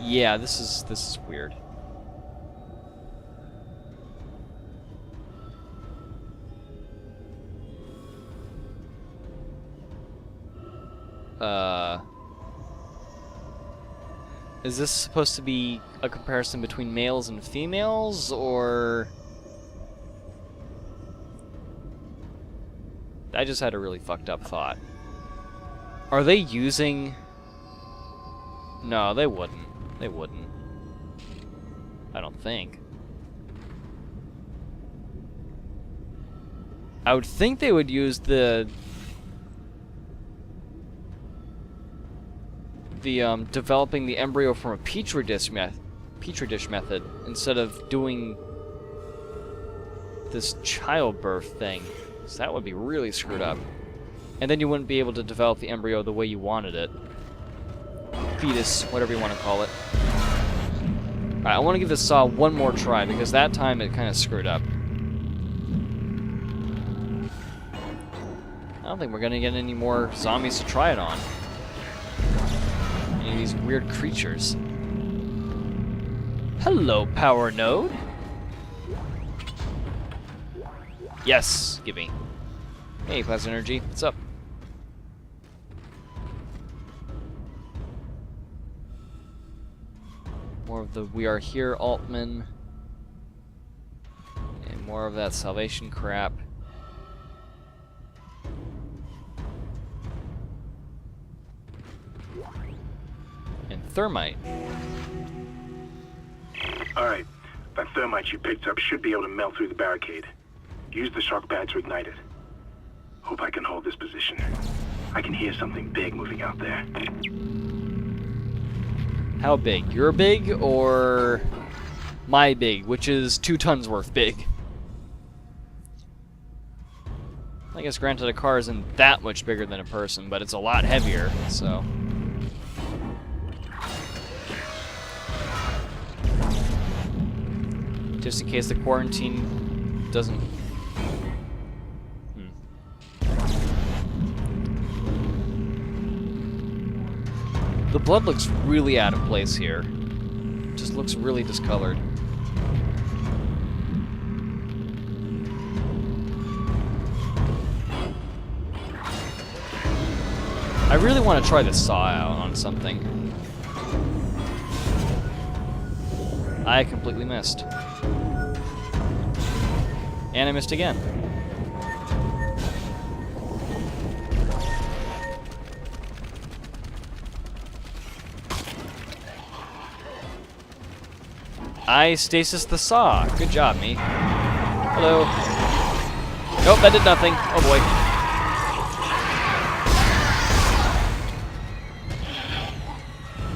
Yeah, this is weird. Is this supposed to be a comparison between males and females, or... I just had a really fucked up thought. Are they using... No, they wouldn't. They wouldn't. I don't think. I would think they would use the developing the embryo from a petri dish method instead of doing this childbirth thing. So that would be really screwed up. And then you wouldn't be able to develop the embryo the way you wanted it. Fetus, whatever you want to call it. Alright, I want to give this saw one more try, because that time it kind of screwed up. I don't think we're going to get any more zombies to try it on. Any of these weird creatures. Hello, power node. Yes, give me. Hey, Plasma Energy, what's up? More of the We Are Here Altman. And more of that salvation crap. And thermite. Alright, that thermite you picked up should be able to melt through the barricade. Use the shock pad to ignite it. Hope I can hold this position. I can hear something big moving out there. How big? Your big, or my big, which is 2 tons worth big? I guess granted a car isn't that much bigger than a person, but it's a lot heavier, so... Just in case the quarantine doesn't... The blood looks really out of place here. Just looks really discolored. I really want to try the saw out on something. I completely missed. And I missed again. I stasis the saw. Good job, me. Hello. Nope, that did nothing. Oh boy.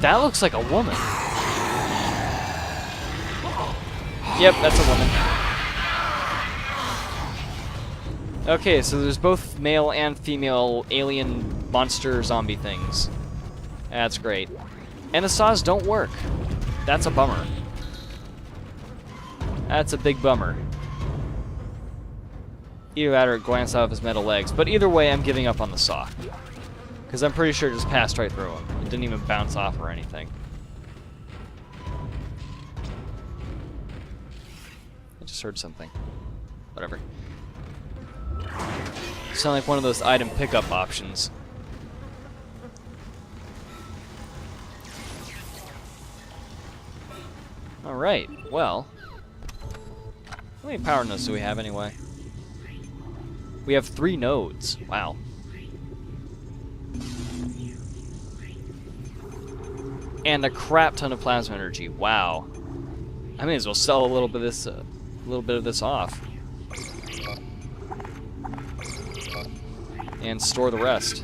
That looks like a woman. Yep, that's a woman. Okay, so there's both male and female alien monster zombie things. That's great. And the saws don't work. That's a bummer. That's a big bummer. Either that or it glanced out of his metal legs. But either way, I'm giving up on the saw. Because I'm pretty sure it just passed right through him. It didn't even bounce off or anything. I just heard something. Whatever. Sound like one of those item pickup options. Alright, well... How many power nodes do we have anyway? We have 3 nodes. Wow. And a crap ton of plasma energy. Wow. I may as well sell a little bit of this off. And store the rest.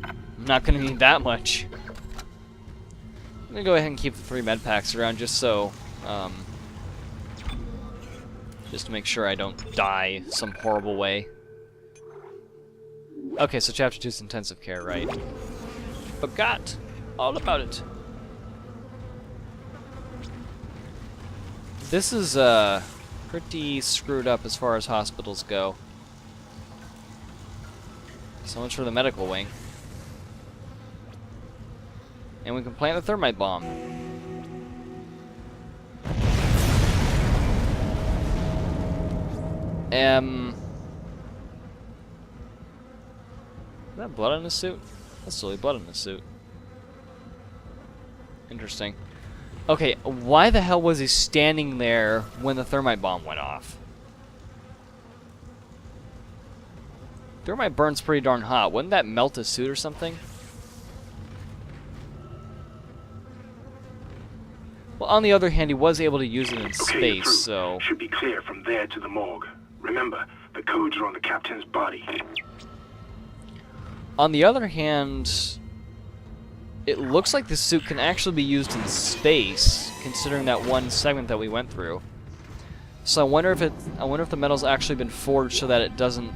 I'm not gonna need that much. I'm gonna go ahead and keep the 3 med packs around just so, just to make sure I don't die some horrible way. Okay, so Chapter 2 is intensive care, right? Forgot all about it. This is, pretty screwed up as far as hospitals go. So much for the medical wing. And we can plant the thermite bomb. Is that blood on his suit? That's totally blood on his suit. Interesting. Okay, why the hell was he standing there when the thermite bomb went off? Thermite burns pretty darn hot. Wouldn't that melt his suit or something? Well, on the other hand, he was able to use it in space, so... Should be clear from there to the morgue. Remember, the codes are on the captain's body. On the other hand, it looks like the suit can actually be used in space, considering that one segment that we went through. So I wonder if the metal's actually been forged so that it doesn't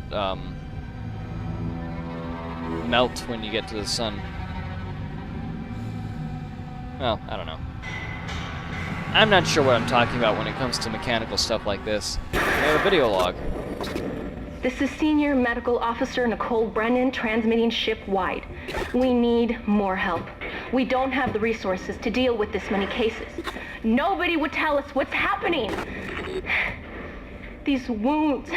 melt when you get to the sun. Well, I don't know. I'm not sure what I'm talking about when it comes to mechanical stuff like this. We have a video log. This is Senior Medical Officer Nicole Brennan transmitting ship-wide. We need more help. We don't have the resources to deal with this many cases. Nobody would tell us what's happening. These wounds,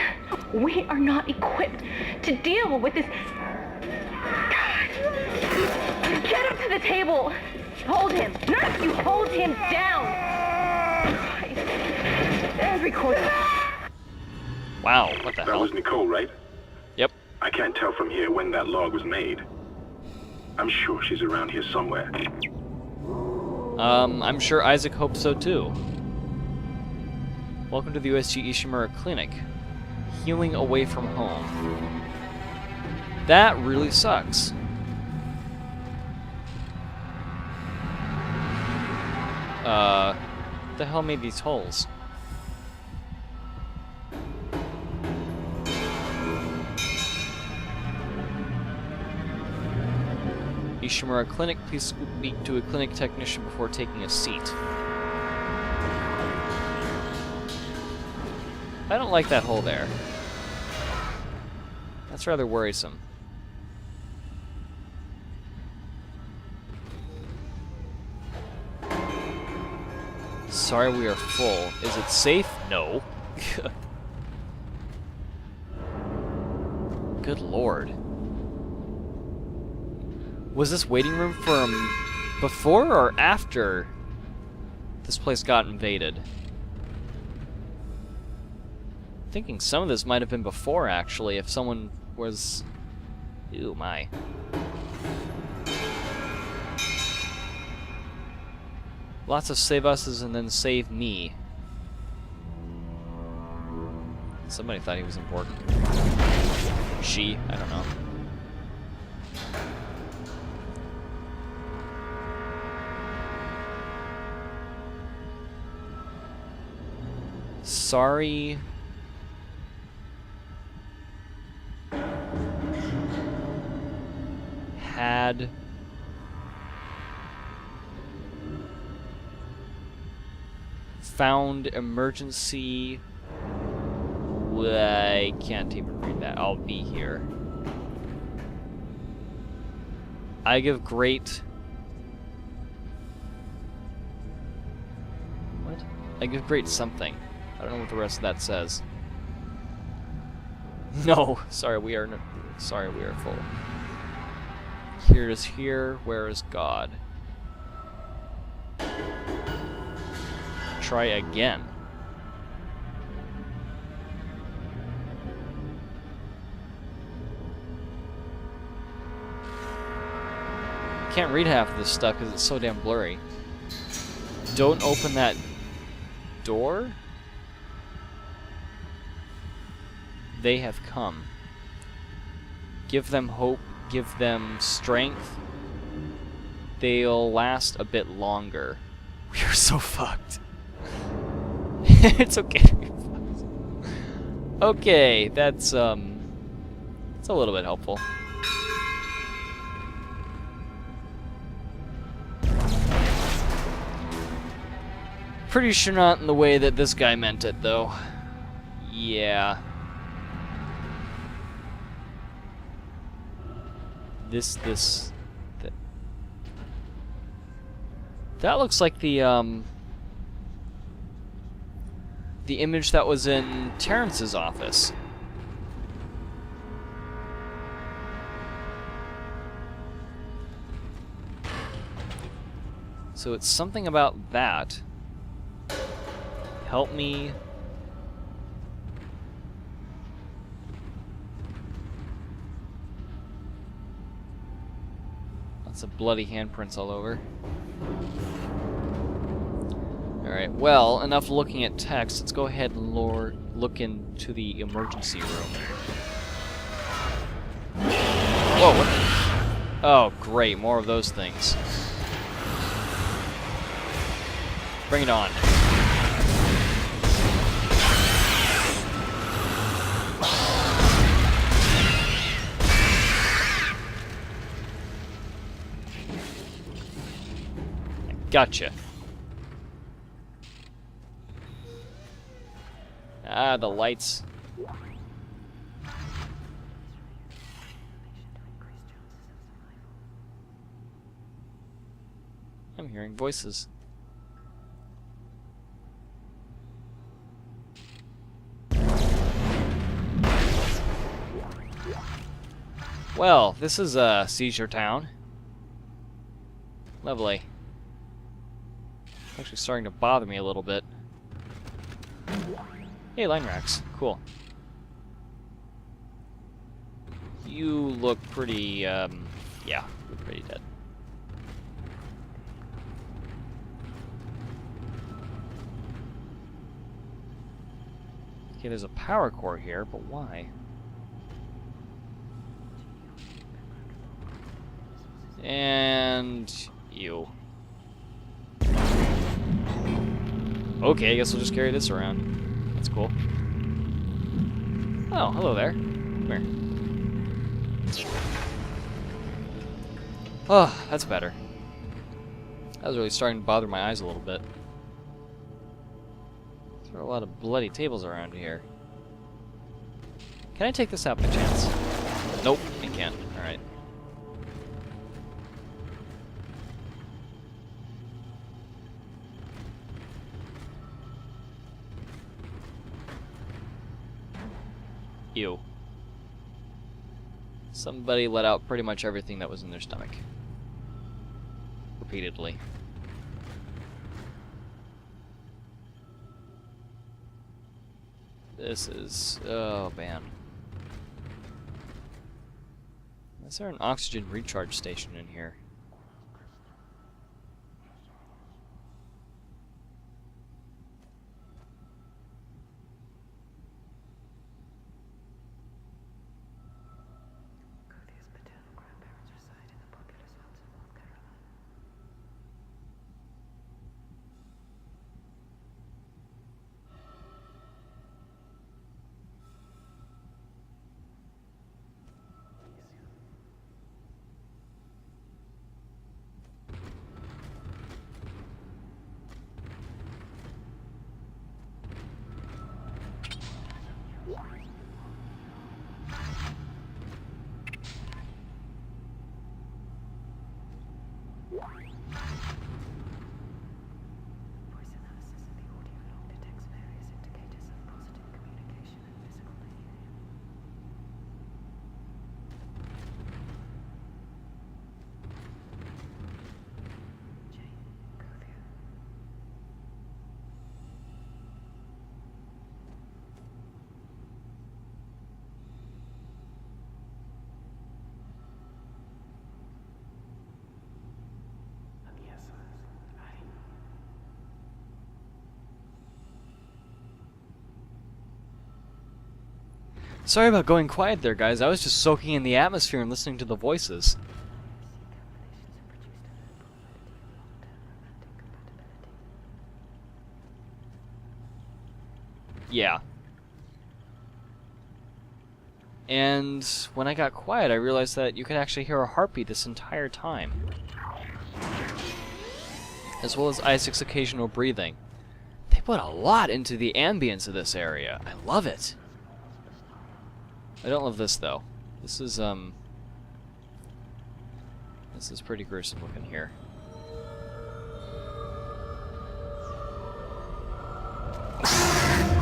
we are not equipped to deal with this. Get up to the table. Hold him. Nurse, you hold him down. And record it. Wow, what the hell? That was Nicole, right? Yep. I can't tell from here when that log was made. I'm sure she's around here somewhere. I'm sure Isaac hopes so too. Welcome to the USG Ishimura Clinic. Healing away from home. That really sucks. What the hell made these holes? Ishimura Clinic, please speak to a clinic technician before taking a seat. I don't like that hole there. That's rather worrisome. Sorry, we are full. Is it safe? No. Good lord. Was this waiting room from before or after this place got invaded? Thinking some of this might have been before, actually, if someone was... Ew, my. Lots of save us's and then save me. Somebody thought he was important. She, I don't know. Sorry. Had found emergency. I can't even read that. I'll be here. I give great. What? I give great something. I don't know what the rest of that says. No, sorry, we are full. Here is here. Where is God? Try again. Can't read half of this stuff because it's so damn blurry. Don't open that door. They have come. Give them hope. Give them strength. They'll last a bit longer. We are so fucked. It's okay to be fucked. Okay, that's a little bit helpful. Pretty sure not in the way that this guy meant it, though. Yeah. That looks like the image that was in Terrence's office. So it's something about that. Help me. Lots of bloody handprints all over. Alright, well, enough looking at text. Let's go ahead and look into the emergency room. Whoa, what? Oh, great, more of those things. Bring it on. Gotcha. Ah, the lights. I'm hearing voices. Well, this is Seizure Town. Lovely. Actually starting to bother me a little bit. Hey, line racks. Cool. You look pretty, yeah, you're pretty dead. Okay, there's a power core here, but why? And you. Okay, I guess we'll just carry this around. That's cool. Oh, hello there. Come here. Oh, that's better. That was really starting to bother my eyes a little bit. There are a lot of bloody tables around here. Can I take this out by chance? Nope, I can't. Alright. Ew. Somebody let out pretty much everything that was in their stomach. Repeatedly. This is... oh, man. Is there an oxygen recharge station in here? Sorry about going quiet there, guys. I was just soaking in the atmosphere and listening to the voices. Yeah. And when I got quiet, I realized that you could actually hear a heartbeat this entire time. As well as Isaac's occasional breathing. They put a lot into the ambience of this area. I love it. I don't love this, though. This is pretty gruesome looking here.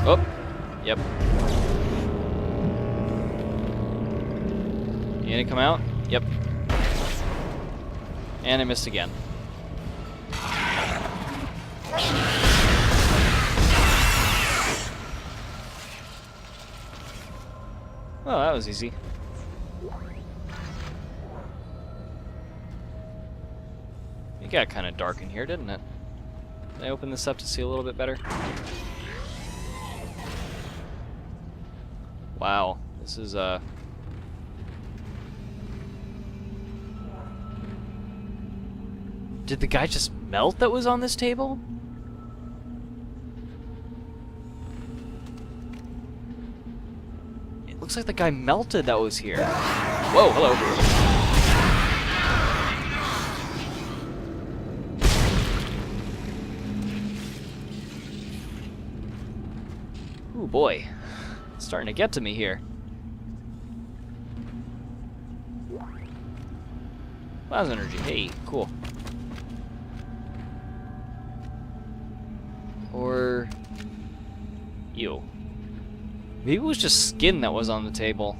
Oh, yep. You gonna come out? Yep. And I missed again. Oh, that was easy. It got kind of dark in here, didn't it? Did I open this up to see a little bit better? Wow, this is Did the guy just melt that was on this table? It looks like the guy melted that was here. Whoa, hello. Ooh, boy. It's starting to get to me here. Plasma energy. Hey, cool. Or... Ew. Maybe it was just skin that was on the table.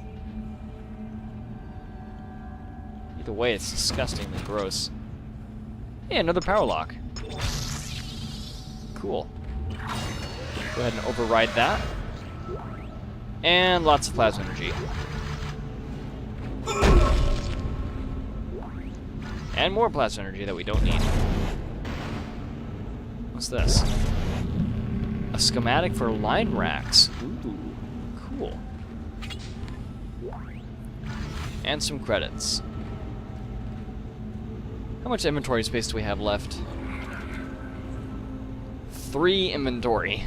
Either way, it's disgustingly gross. Hey, another power lock. Cool. Go ahead and override that. And lots of plasma energy. And more plasma energy that we don't need. What's this? A schematic for line racks. Ooh, cool. And some credits. How much inventory space do we have left? 3 inventory.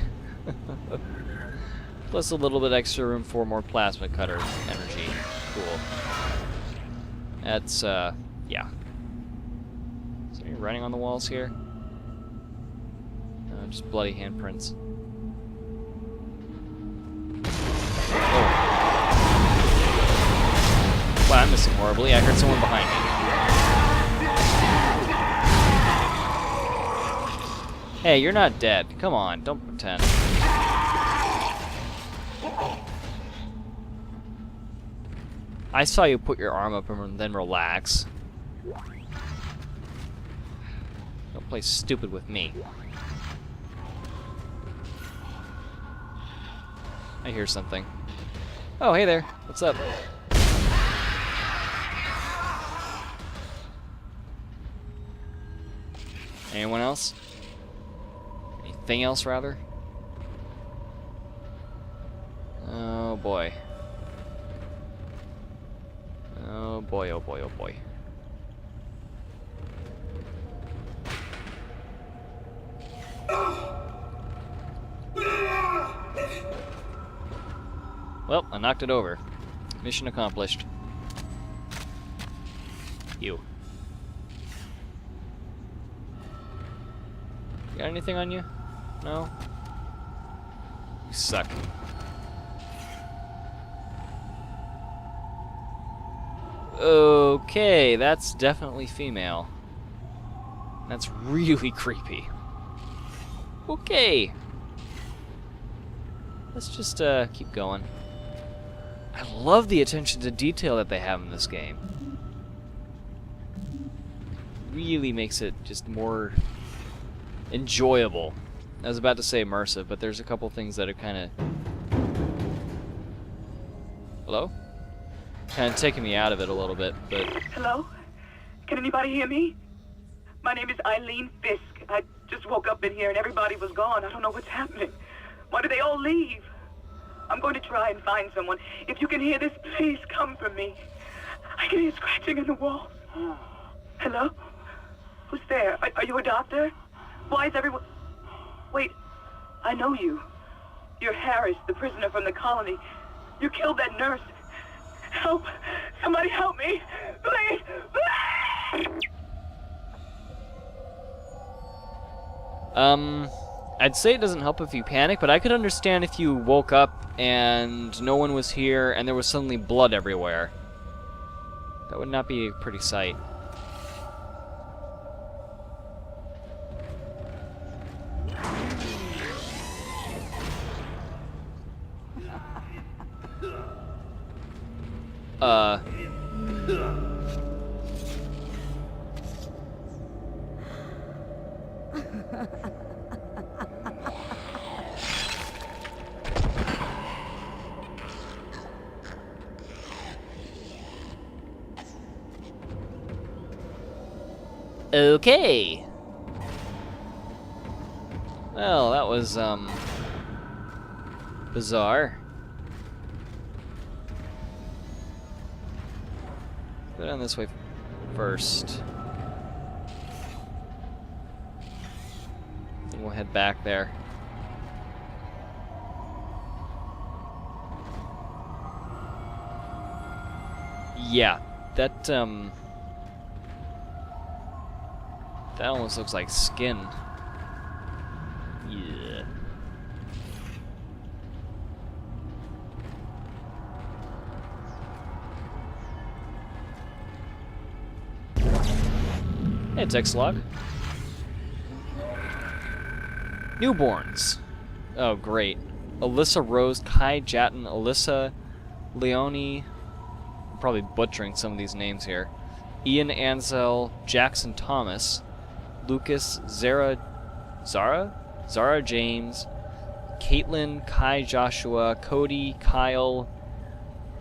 Plus a little bit extra room for more plasma cutter energy. Cool. That's, yeah. Is there any writing on the walls here? No, just bloody handprints. Oh. Wow, I'm missing horribly. I heard someone behind me. Hey, you're not dead. Come on, don't pretend. I saw you put your arm up and then relax. Don't play stupid with me. I hear something. Oh, hey there. What's up? Anyone else? Anything else, rather? Oh, boy. Oh, boy, oh, boy, oh, boy. Well, I knocked it over. Mission accomplished. You. Got anything on you? No? You suck. Okay, that's definitely female. That's really creepy. Okay. Let's just keep going. I love the attention to detail that they have in this game. Really makes it just more enjoyable. I was about to say immersive, but there's a couple things that are kind of... Hello? Kind of taking me out of it a little bit, but... Hello? Can anybody hear me? My name is Eileen Fisk. I just woke up in here and everybody was gone. I don't know what's happening. Why did they all leave? I'm going to try and find someone. If you can hear this, please come for me. I can hear scratching in the walls. Hello? Who's there? Are you a doctor? Why is everyone... Wait, I know you. You're Harris, the prisoner from the colony. You killed that nurse. Help! Somebody help me! Please! I'd say it doesn't help if you panic, but I could understand if you woke up and no one was here and there was suddenly blood everywhere. That would not be a pretty sight. Okay. Well, that was, bizarre. Go down this way first. And we'll head back there. Yeah, that almost looks like skin. Yeah. Hey, text log. Newborns. Oh, great. Alyssa Rose, Kai Jatten, Alyssa Leone. I'm probably butchering some of these names here. Ian Ansell, Jackson Thomas, Lucas, Zara James, Caitlin, Kai Joshua, Cody, Kyle,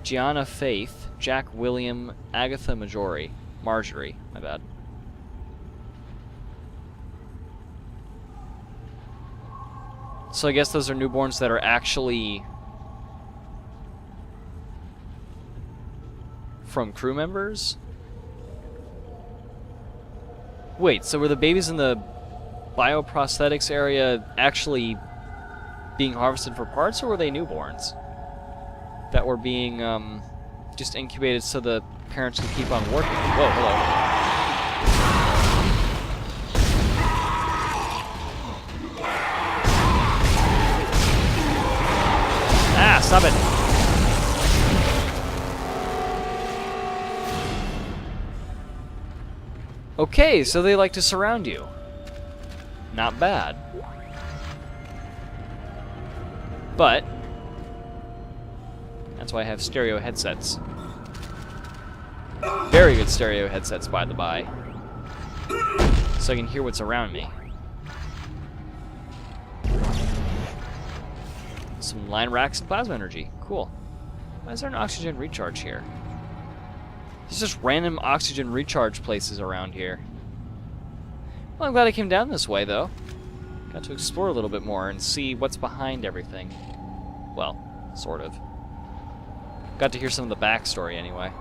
Gianna Faith, Jack William, Agatha Marjorie, my bad. So I guess those are newborns that are actually from crew members? Wait, so were the babies in the bioprosthetics area actually being harvested for parts, or were they newborns that were being just incubated so the parents could keep on working? Whoa, hello. Ah, stop it. Okay, so they like to surround you. Not bad. But that's why I have stereo headsets. Very good stereo headsets, by the by. So I can hear what's around me. Some line racks and plasma energy. Cool. Why is there an oxygen recharge here? There's just random oxygen recharge places around here. Well, I'm glad I came down this way, though. Got to explore a little bit more and see what's behind everything. Well, sort of. Got to hear some of the backstory, anyway.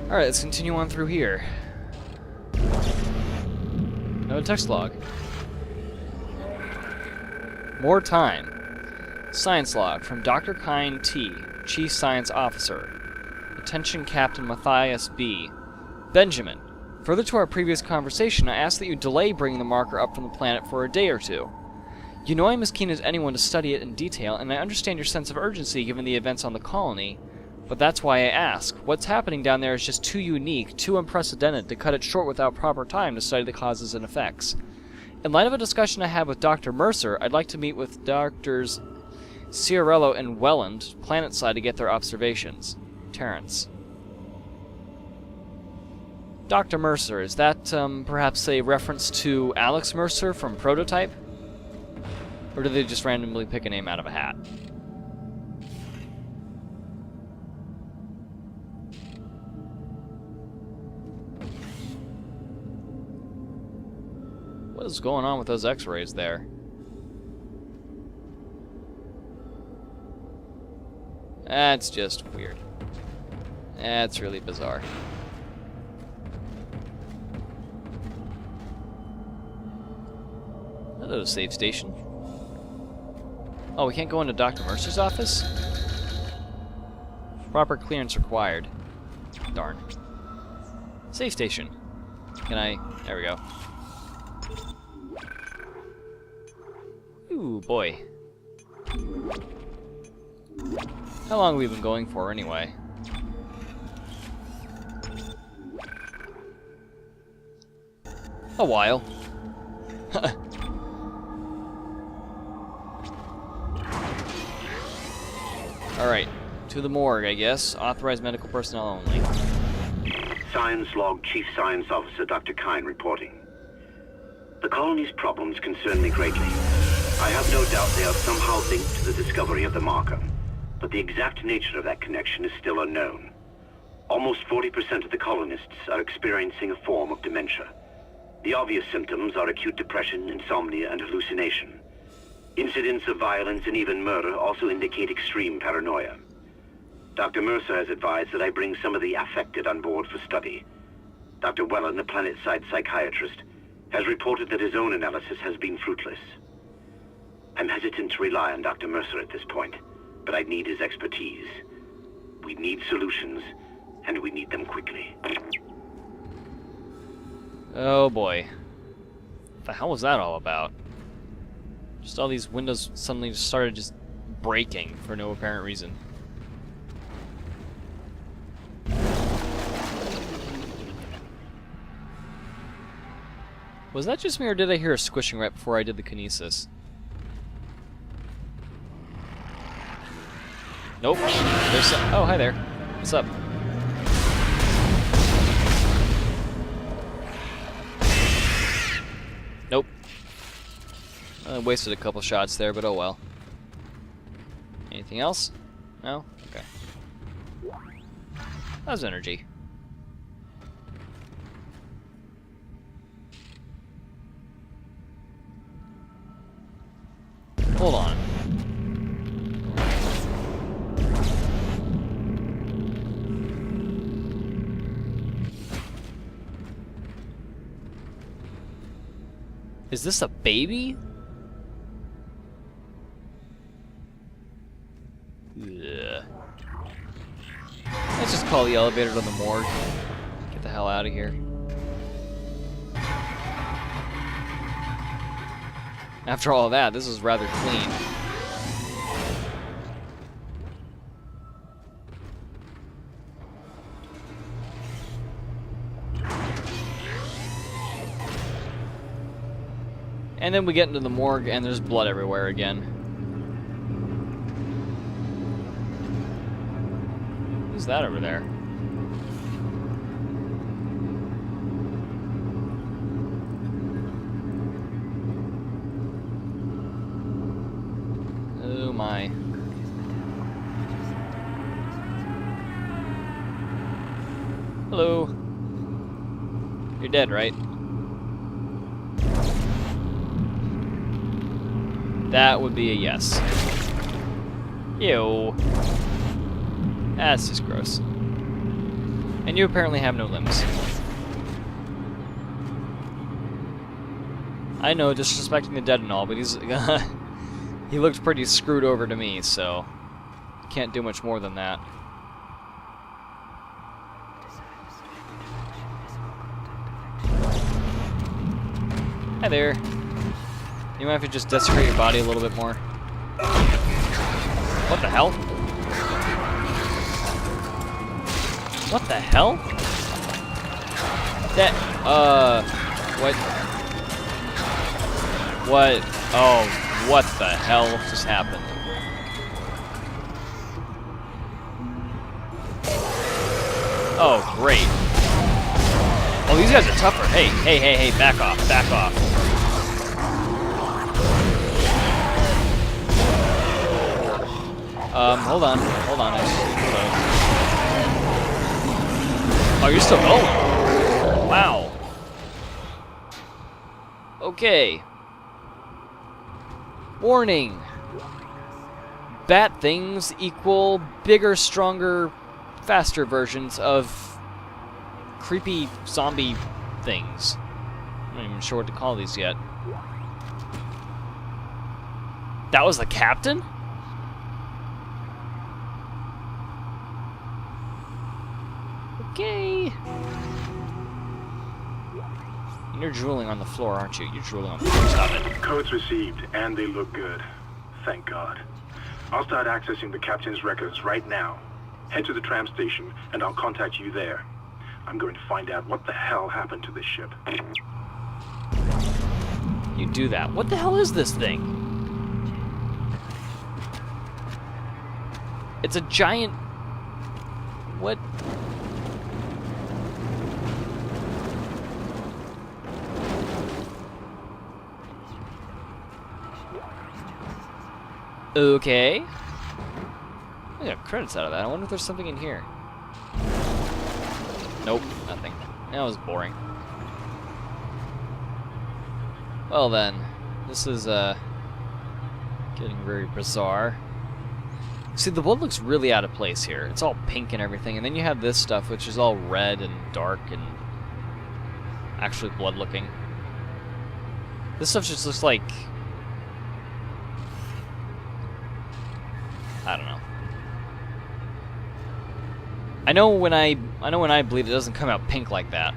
Alright, let's continue on through here. No text log. More time. Science log from Dr. Kine T, Chief Science Officer. Attention Captain Matthias B. Benjamin, further to our previous conversation, I ask that you delay bringing the marker up from the planet for a day or two. You know I'm as keen as anyone to study it in detail, and I understand your sense of urgency given the events on the colony. But that's why I ask. What's happening down there is just too unique, too unprecedented to cut it short without proper time to study the causes and effects. In light of a discussion I had with Dr. Mercer, I'd like to meet with Drs. Ciarello and Welland, planetside, to get their observations. Terrence. Dr. Mercer, is that perhaps a reference to Alex Mercer from Prototype? Or do they just randomly pick a name out of a hat? What is going on with those x-rays there? That's just weird. That's really bizarre. Hello, save station. Oh, we can't go into Dr. Mercer's office? Proper clearance required. Darn. Save station. Can I... There we go. Ooh, boy. How long have we been going for, anyway? A while. Alright, to the morgue, I guess. Authorized medical personnel only. Science Log Chief Science Officer Dr. Kine reporting. The colony's problems concern me greatly. I have no doubt they are somehow linked to the discovery of the marker, but the exact nature of that connection is still unknown. Almost 40% of the colonists are experiencing a form of dementia. The obvious symptoms are acute depression, insomnia, and hallucination. Incidents of violence and even murder also indicate extreme paranoia. Dr. Mercer has advised that I bring some of the affected on board for study. Dr. Wellen, the planet-side psychiatrist, has reported that his own analysis has been fruitless. I'm hesitant to rely on Dr. Mercer at this point, but I need his expertise. We need solutions, and we need them quickly. Oh boy. What the hell was that all about? Just all these windows suddenly just started just breaking for no apparent reason. Was that just me, or did I hear a squishing right before I did the kinesis? Nope. There's some... Oh, hi there. What's up? Nope. I wasted a couple shots there, but oh well. Anything else? No? Okay. That was energy. Hold on. Is this a baby? Ugh. Let's just call the elevator to the morgue. Get the hell out of here. After all that, this is rather clean. And then we get into the morgue and there's blood everywhere again. Who's that over there? Oh my. Hello. You're dead, right? That would be a yes. Ew. That's just gross. And you apparently have no limbs. I know, disrespecting the dead and all, but he's... he looked pretty screwed over to me, so... can't do much more than that. Hi there. You might have to just desecrate your body a little bit more. What the hell? What the hell? That, what? What? Oh, what the hell just happened? Oh, great. Oh, these guys are tougher. Hey, hey, hey, hey, back off, back off. Hold on. Oh, you're still going? Wow. Okay. Warning. Bat things equal bigger, stronger, faster versions of creepy zombie things. I'm not even sure what to call these yet. That was the captain? Okay. You're drooling on the floor, aren't you? You're drooling on the floor. Stop it. Codes received, and they look good. Thank God. I'll start accessing the captain's records right now. Head to the tram station, and I'll contact you there. I'm going to find out what the hell happened to this ship. You do that. What the hell is this thing? It's a giant... What? Okay. I got credits out of that. I wonder if there's something in here. Nope, nothing. That was boring. Well then, this is getting very bizarre. See, the blood looks really out of place here. It's all pink and everything, and then you have this stuff which is all red and dark and actually blood looking. This stuff just looks like, I don't know. I know when I bleed, it doesn't come out pink like that.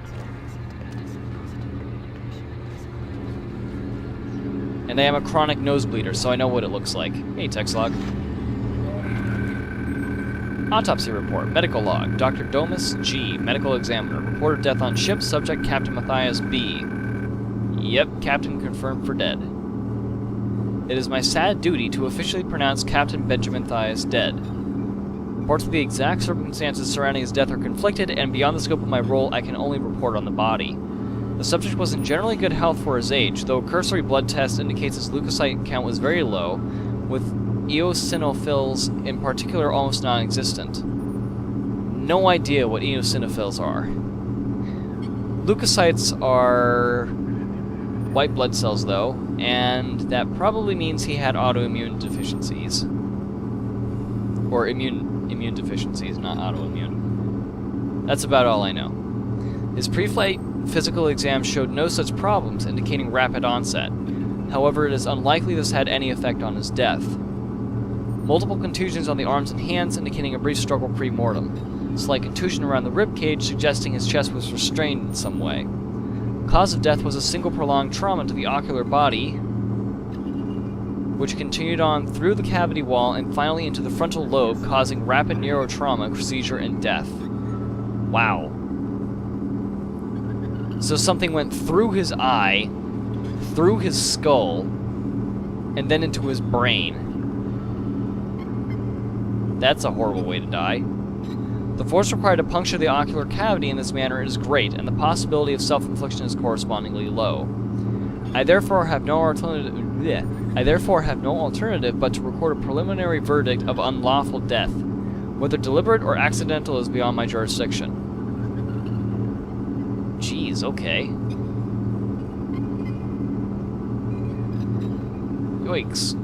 And I am a chronic nosebleeder, so I know what it looks like. Hey, text log. Autopsy report. Medical log. Dr. Domus G. Medical examiner. Reported death on ship. Subject Captain Matthias B. Yep, Captain confirmed for dead. It is my sad duty to officially pronounce Captain Benjamin Matthias dead. Reports of the exact circumstances surrounding his death are conflicted, and beyond the scope of my role, I can only report on the body. The subject was in generally good health for his age, though a cursory blood test indicates his leukocyte count was very low, with eosinophils in particular almost non-existent. No idea what eosinophils are. Leukocytes are white blood cells, though, and that probably means he had autoimmune deficiencies. Or immune deficiencies, not autoimmune. That's about all I know. His pre-flight physical exam showed no such problems, indicating rapid onset. However, it is unlikely this had any effect on his death. Multiple contusions on the arms and hands, indicating a brief struggle pre-mortem. Slight contusion around the rib cage, suggesting his chest was restrained in some way. Cause of death was a single prolonged trauma to the ocular body, which continued on through the cavity wall and finally into the frontal lobe, causing rapid neurotrauma, seizure, and death. Wow. So something went through his eye, through his skull, and then into his brain. That's a horrible way to die. The force required to puncture the ocular cavity in this manner is great, and the possibility of self-infliction is correspondingly low. I therefore have no alternative but to record a preliminary verdict of unlawful death. Whether deliberate or accidental is beyond my jurisdiction. Jeez, okay. Yikes.